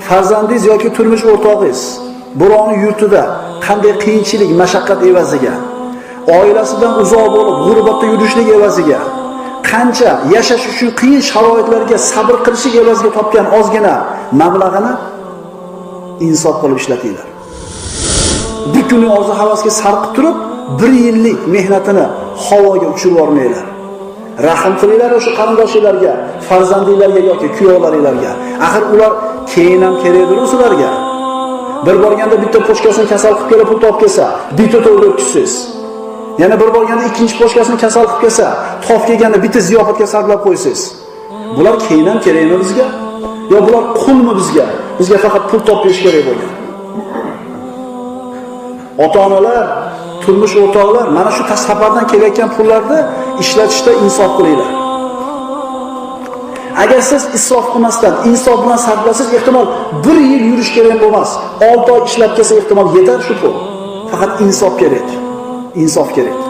farzandingiz yoki turmush o'rtog'ingiz birovni yurtida qanday qiyinchilik, mashaqqat evaziga, oilasidan uzoq bo'lib g'urbatda yurishlik evaziga, qancha yashash uchun qiyin sharoitlarga sabr qilishlik evaziga topgan ozgina mablag'ini insof qilib ishlatinglar. Bir kunning orzu havasga sarqib turib, 1 yillik mehnatini havoga uchirib yormaylar. Rahim qilinglar o'sha qarindoshlarga, farzandinglarga yoki kuyovlaringlarga. Axir ular keyin ham kerakdir sizlarga. Bir borganda bitta pochkasini kasal qilib kelib pul topib kelsa, bitta to'y o'tkazsiz. Yana bir borganda ikkinchi pochkasini kasal qilib kelsa, tof kelganda bitta ziyofatga sarflab qo'ysiz. Bular keyin ham kerakmi bizga? Yo bular qulmi bizga? Bizga faqat pul topish kerak bo'lgan. Ota-onalar, turmush o'rtoqlar, mana shu safardan kelayotgan pullarni ishlatishda insof qilinglar. Agar siz isrof qilmasdan, insof bilan sarflasangiz, ehtimol 1 yil yurish kerak bo'lmas. 6 oy ishlab kelsa ehtimol yetar shu pul. Faqat insof kerak. Insof kerak.